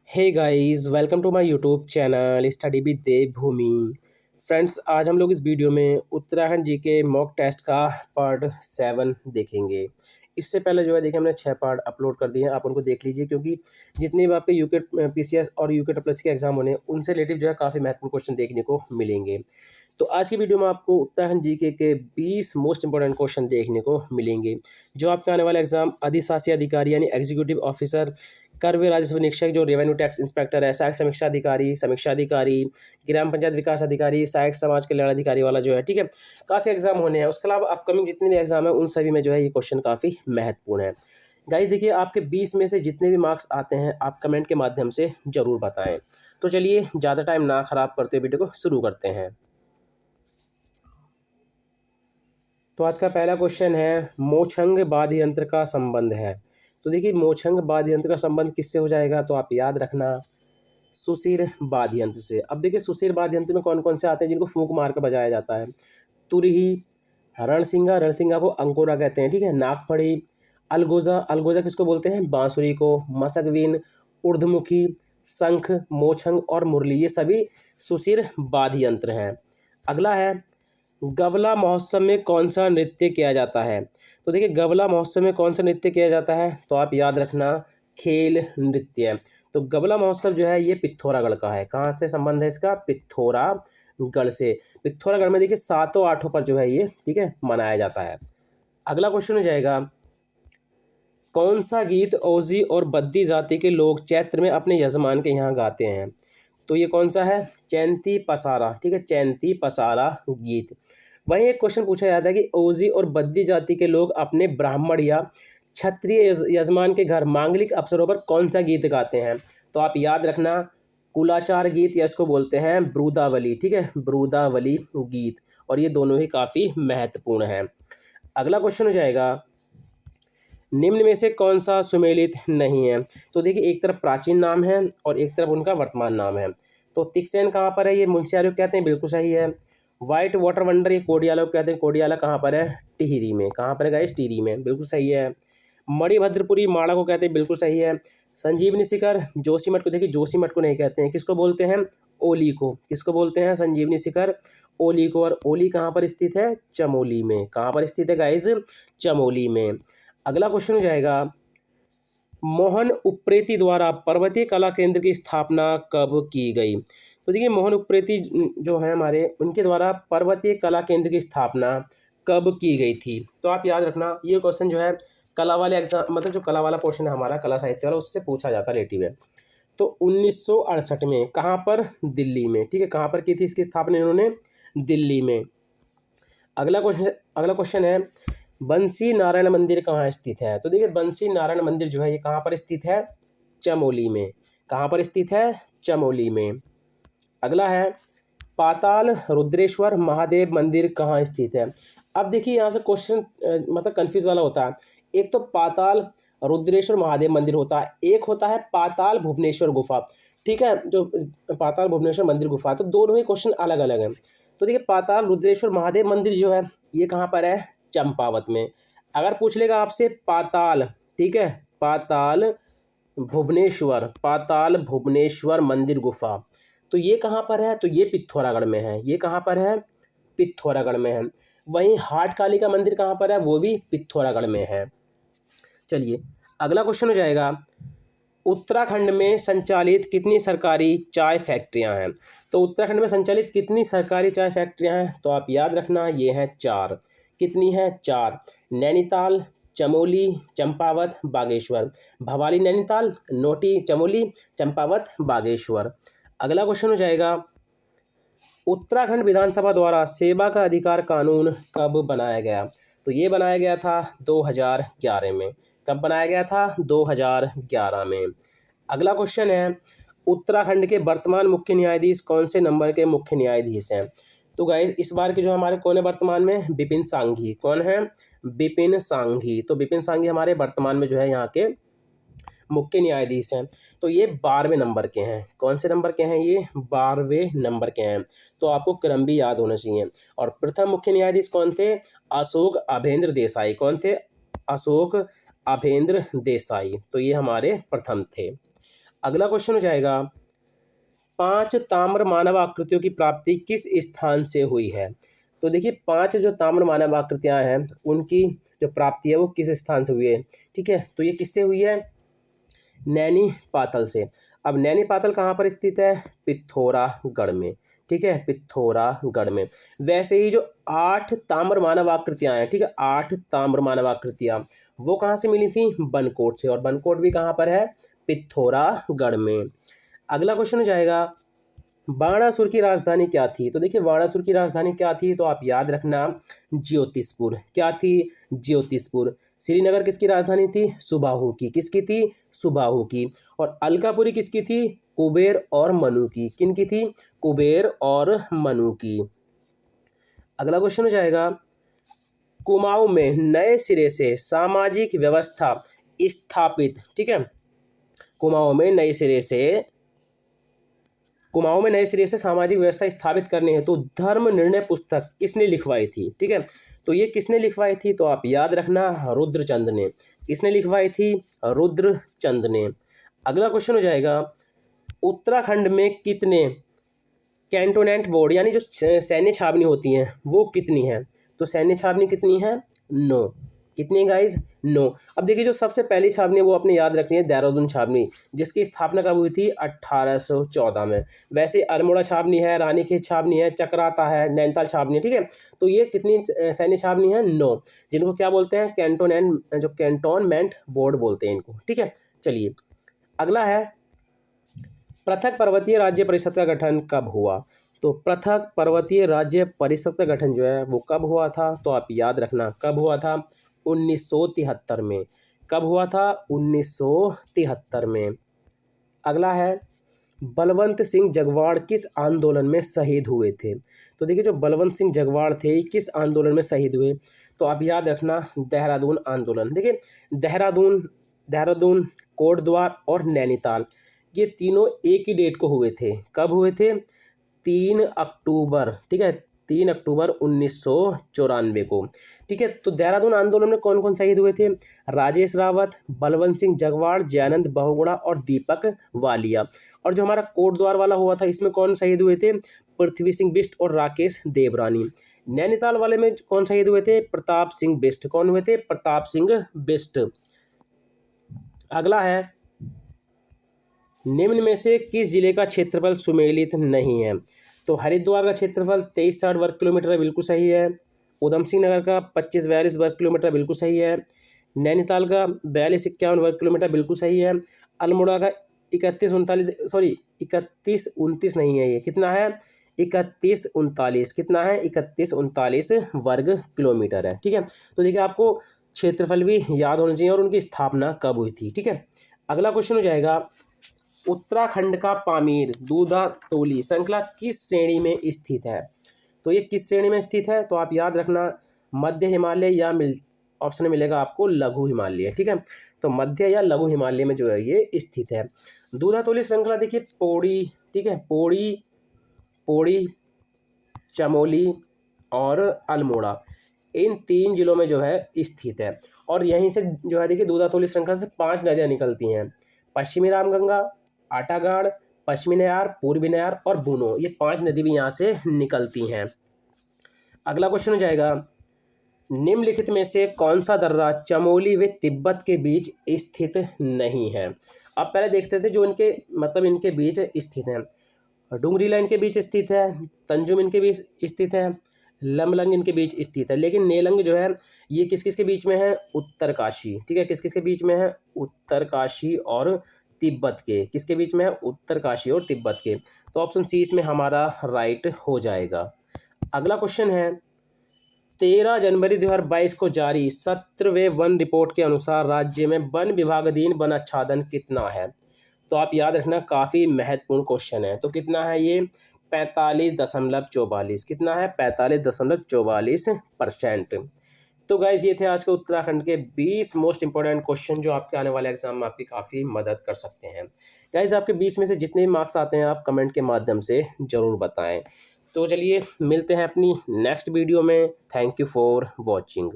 Hey guys, welcome to my YouTube channel study with Devbhoomi. Friends, आज हम लोग इस वीडियो में उत्तराखंड जी के मॉक टेस्ट का पार्ट 7 देखेंगे। इससे पहले जो है देखिए हमने 6 पार्ट अपलोड कर दिए हैं, आप उनको देख लीजिए क्योंकि जितने भी आपके यूके पीसीएस और यूके ट्रिपल के एग्जाम होने हैं उनसे रिलेटिव जो है काफ़ी महत्वपूर्ण क्वेश्चन देखने को मिलेंगे। तो आज की वीडियो में आपको उत्तराखंड जीके के 20 मोस्ट इंपॉर्टेंट क्वेश्चन देखने को मिलेंगे जो आपके आने वाला एग्जाम अधिशासी अधिकारी यानी एग्जीक्यूटिव ऑफिसर, कर्व राजस्व निरीक्षक जो रेवेन्यू टैक्स इंस्पेक्टर है, सहायक समीक्षा अधिकारी, ग्राम पंचायत विकास अधिकारी, सहायक समाज कल्याण अधिकारी वाला जो है, ठीक है, काफ़ी एग्जाम होने हैं। उसके अलावा अपकमिंग जितने भी एग्जाम है उन सभी में जो है ये क्वेश्चन काफ़ी महत्वपूर्ण है। गाइस देखिए, आपके 20 में से जितने भी मार्क्स आते हैं आप कमेंट के माध्यम से ज़रूर बताएं। तो चलिए ज़्यादा टाइम ना खराब करते वीडियो को शुरू करते हैं। तो आज का पहला क्वेश्चन है, मोछंग वाद्य यंत्र का संबंध है। तो देखिए, मोछंग वाद्य यंत्र का संबंध किससे हो जाएगा, तो आप याद रखना सुशिर वाद्य यंत्र से। अब देखिए, सुशिर वाद्य यंत्र में कौन कौन से आते हैं जिनको फूंक मार कर बजाया जाता है। तुरही, रणसिंगा, रणसिंगा को अंकोरा कहते हैं, ठीक है, नागफड़ी, अलगोजा, अलगोजा किसको बोलते हैं, बांसुरी को, मसकवीन, ऊर्ध्वमुखी, शंख, मोछंग और मुरली, ये सभी सुशिर वाद्य यंत्र हैं। अगला है, गवला महोत्सव में कौन सा नृत्य किया जाता है। तो देखिए, गवला महोत्सव में कौन सा नृत्य किया जाता है, तो आप याद रखना खेल नृत्य। तो गवला महोत्सव जो है ये पिथौरागढ़ का है। कहाँ से संबंध है इसका, पिथौरागढ़ से। पिथौरागढ़ में देखिए 7 8 पर जो है ये, ठीक है, मनाया जाता है। अगला क्वेश्चन हो जाएगा, कौन सा गीत ओजी और बद्दी जाति के लोग चैत्र में अपने यजमान के यहाँ गाते हैं। तो ये कौन सा है, चैंती पसारा, ठीक है, चैंती पसारा गीत। वहीं एक क्वेश्चन पूछा जाता है कि ओजी और बद्दी जाति के लोग अपने ब्राह्मण या क्षत्रिय यजमान के घर मांगलिक अवसरों पर कौन सा गीत गाते हैं। तो आप याद रखना कुलाचार गीत, या इसको बोलते हैं ब्रूदावली, ठीक है, ब्रूदावली गीत। और ये दोनों ही काफ़ी महत्वपूर्ण हैं। अगला क्वेश्चन हो जाएगा, निम्न में से कौन सा सुमेलित नहीं है। तो देखिए, एक तरफ प्राचीन नाम है और एक तरफ उनका वर्तमान नाम है। तो तिक्सेन कहाँ पर है, ये मुंशी आलोक कहते हैं, बिल्कुल सही है। वाइट वाटर वंडर ये कोडियाला कहते हैं, कोडियाला कहाँ पर है, टिहरी में। कहाँ पर है गाइस, टिहरी में, बिल्कुल सही है। मणिभद्रपुरी माड़ा को कहते हैं, बिल्कुल सही है। संजीवनी शिखर जोशीमठ को, देखिए जोशीमठ को नहीं कहते हैं, किसको बोलते हैं, ओली को। किसको बोलते हैं, संजीवनी शिखर ओली को। और ओली कहाँ पर स्थित है, चमोली में। कहाँ पर स्थित है गाइस, चमोली में। अगला क्वेश्चन हो जाएगा, मोहन उप्रेती द्वारा पर्वतीय कला केंद्र की स्थापना कब की गई। तो देखिए, मोहन उप्रेती जो है हमारे, उनके द्वारा पर्वतीय कला केंद्र की स्थापना कब की गई थी। तो आप याद रखना ये क्वेश्चन जो है कला वाले एग्जाम, मतलब जो कला वाला पोर्शन है हमारा, कला साहित्य वाला, उससे पूछा जाता है रिलेटिव है। तो 1968 में कहाँ पर, दिल्ली में, ठीक है, कहाँ पर की थी इसकी स्थापना इन्होंने, दिल्ली में। अगला क्वेश्चन है, बंसी नारायण मंदिर कहाँ स्थित है। तो देखिए, बंसी नारायण मंदिर जो है ये कहाँ पर स्थित है, चमोली में। कहाँ पर स्थित है, चमोली में। अगला है, पाताल रुद्रेश्वर महादेव मंदिर कहाँ स्थित है। अब देखिए, यहाँ से क्वेश्चन मतलब कंफ्यूज वाला होता है। एक तो पाताल रुद्रेश्वर महादेव मंदिर होता है, एक होता है पाताल भुवनेश्वर गुफा, ठीक है, जो पाताल भुवनेश्वर मंदिर गुफा। तो दोनों ही क्वेश्चन अलग अलग हैं। तो देखिए, पाताल रुद्रेश्वर महादेव मंदिर जो है ये कहाँ पर है, चंपावत में। अगर पूछ लेगा आपसे पाताल, ठीक है, पाताल भुवनेश्वर मंदिर गुफा, तो ये कहाँ पर है, तो ये पिथौरागढ़ में है। ये कहाँ पर है, पिथौरागढ़ में है। वहीं हाट काली का मंदिर कहाँ पर है, वो भी पिथौरागढ़ में है। चलिए अगला क्वेश्चन हो जाएगा, उत्तराखंड में संचालित कितनी सरकारी चाय फैक्ट्रियां हैं। तो उत्तराखंड में संचालित कितनी सरकारी चाय फैक्ट्रियां हैं, तो आप याद रखना ये हैं 4। कितनी है, 4। नैनीताल, चमोली, चंपावत, बागेश्वर। भवाली नैनीताल, नोटी चमोली, चंपावत बागेश्वर। अगला क्वेश्चन हो जाएगा, उत्तराखंड विधानसभा द्वारा सेवा का अधिकार कानून कब बनाया गया। तो ये बनाया गया था 2011 में। कब बनाया गया था, 2011 में। अगला क्वेश्चन है, उत्तराखंड के वर्तमान मुख्य न्यायाधीश कौन से नंबर के मुख्य न्यायाधीश हैं। तो गाइज इस बार के जो हमारे कौन है वर्तमान में, विपिन सांघी। कौन है, विपिन सांघी। तो विपिन सांघी हमारे वर्तमान में जो है यहाँ के मुख्य न्यायाधीश हैं। तो ये 12वें नंबर के हैं। कौन से नंबर के हैं, ये 12वें नंबर के हैं। तो आपको क्रम भी याद होना चाहिए। और प्रथम मुख्य न्यायाधीश कौन थे, अशोक अभेंद्र देसाई। कौन थे, अशोक अभेंद्र देसाई। तो ये हमारे प्रथम थे। अगला क्वेश्चन हो जाएगा 5 ताम्र मानव आकृतियों की प्राप्ति किस स्थान से हुई है। तो देखिए 5 जो ताम्र मानव आकृतियां हैं उनकी जो प्राप्ति है वो किस स्थान से हुई है। ठीक है, तो ये किससे हुई है, नैनी पातल से। अब नैनी पातल कहाँ पर स्थित है, पिथौरागढ़ में। ठीक है, पिथौरागढ़ में। वैसे ही जो 8 ताम्र मानव आकृतियां हैं, ठीक है, 8 ताम्र मानव आकृतियां वो कहाँ से मिली थी, बनकोट से, और बनकोट भी कहाँ पर है, पिथौरागढ़ में। अगला क्वेश्चन हो जाएगा बाणासुर की राजधानी क्या थी। तो देखिए बाणासुर की राजधानी क्या थी, तो आप याद रखना ज्योतिषपुर। क्या थी, ज्योतिषपुर। श्रीनगर किसकी राजधानी थी, सुबाहु की। किसकी थी, सुबाहु की। और अलकापुरी किसकी थी, कुबेर और मनु की। किन की थी, कुबेर और मनु की। अगला क्वेश्चन हो जाएगा कुमाऊं में नए सिरे से सामाजिक व्यवस्था स्थापित। ठीक है, कुमाऊं में नए सिरे से सामाजिक व्यवस्था स्थापित करने हेतु तो धर्म निर्णय पुस्तक किसने लिखवाई थी। ठीक है, तो ये किसने लिखवाई थी, तो आप याद रखना रुद्रचंद ने। किसने लिखवाई थी, रुद्रचंद ने। अगला क्वेश्चन हो जाएगा उत्तराखंड में कितने कैंटोनेंट बोर्ड यानी जो सैन्य छावनी होती हैं वो कितनी हैं। तो सैन्य छावनी कितनी है, 9। कितनी गाइज, 9। अब देखिए जो सबसे पहली छावनी है वो अपने याद रखनी है, देहरादून छावनी, जिसकी स्थापना कब हुई थी, 1814 में। वैसे अल्मोड़ा छावनी है, रानीखेत छावनी है, चक्राता है, नैनीताल छावनी है। ठीक है, तो ये कितनी सैन्य छावनी है, 9, जिनको क्या बोलते हैं, कैंटोनमेंट बोर्ड बोलते हैं इनको। ठीक है, चलिए अगला है पृथक पर्वतीय राज्य परिषद का गठन कब हुआ। तो पृथक पर्वतीय राज्य परिषद का गठन जो है वो कब हुआ था, तो आप याद रखना कब हुआ था, 1973 में। कब हुआ था, 1973 में। अगला है बलवंत सिंह जगवाड़ किस आंदोलन में शहीद हुए थे। तो देखिए जो बलवंत सिंह जगवाड़ थे किस आंदोलन में शहीद हुए, तो आप याद रखना देहरादून आंदोलन। देखिए देहरादून कोटद्वार और नैनीताल ये तीनों एक ही डेट को हुए थे। कब हुए थे, 3 अक्टूबर। ठीक है, 3 अक्टूबर 1994 को। ठीक है, तो देहरादून आंदोलन में कौन कौन शहीद हुए थे, राजेश रावत, बलवंत सिंह जगवाड़, जयानंद बहुगुणा और दीपक वालिया। और जो हमारा कोटद्वार वाला हुआ था इसमें कौन शहीद हुए थे, पृथ्वी सिंह बिष्ट और राकेश देवरानी। नैनीताल वाले में कौन शहीद हुए थे, प्रताप सिंह बिष्ट। कौन हुए थे, प्रताप सिंह बिष्ट। अगला है निम्न में से किस जिले का क्षेत्रफल सुमेलित नहीं है। तो हरिद्वार का क्षेत्रफल 2360 वर्ग किलोमीटर बिल्कुल सही है। उधम सिंह नगर का 2542 वर्ग किलोमीटर बिल्कुल सही है। नैनीताल का 4251 वर्ग किलोमीटर बिल्कुल सही है। अल्मोड़ा का 3139 नहीं है, ये कितना है, 3139। कितना है, 3139 वर्ग किलोमीटर है। ठीक है, तो देखिए आपको क्षेत्रफल भी याद होना चाहिए और उनकी स्थापना कब हुई थी। ठीक है, अगला क्वेश्चन हो जाएगा उत्तराखंड का पामीर दूधातोली श्रृंखला किस श्रेणी में स्थित है। तो ये किस श्रेणी में स्थित है, तो आप याद रखना मध्य हिमालय या ऑप्शन में मिलेगा आपको लघु हिमालय। ठीक है, तो मध्य या लघु हिमालय में जो है ये स्थित है। दूधातोली श्रृंखला देखिए पौड़ी, ठीक है, पौड़ी, चमोली और अल्मोड़ा इन 3 जिलों में जो है स्थित है। और यहीं से जो है देखिए दूधातोली श्रृंखला से 5 नदियाँ निकलती हैं, पश्चिमी रामगंगा, आटागाड़, पश्चिमी नयार, पूर्वी नयार और बूनो। ये 5 नदी भी यहाँ से निकलती हैं। अगला क्वेश्चन हो जाएगा निम्नलिखित में से कौन सा दर्रा चमोली व तिब्बत के बीच स्थित नहीं है। अब पहले देखते थे जो इनके मतलब इनके बीच स्थित हैं। डुंगरीला इनके बीच स्थित है, तंजुम इनके बीच स्थित है, लमलंग इनके बीच स्थित है। लेकिन नेलंग जो है ये किस किस के बीच में है, उत्तरकाशी। ठीक है, किस किस के बीच में है, उत्तरकाशी और तिब्बत के। किसके बीच में है, उत्तरकाशी और तिब्बत के। तो ऑप्शन सी इसमें हमारा राइट हो जाएगा। अगला क्वेश्चन है 13 जनवरी 2022 को जारी 17वें वन रिपोर्ट के अनुसार राज्य में वन विभागाधीन वन आच्छादन कितना है। तो आप याद रखना काफ़ी महत्वपूर्ण क्वेश्चन है। तो कितना है ये, 45.44। कितना है, 45.44%। तो गाइज ये थे आज के उत्तराखंड के 20 मोस्ट इंपॉर्टेंट क्वेश्चन जो आपके आने वाले एग्जाम में आपकी काफ़ी मदद कर सकते हैं। गाइज आपके 20 में से जितने भी मार्क्स आते हैं आप कमेंट के माध्यम से ज़रूर बताएं। तो चलिए मिलते हैं अपनी नेक्स्ट वीडियो में। Thank you for watching.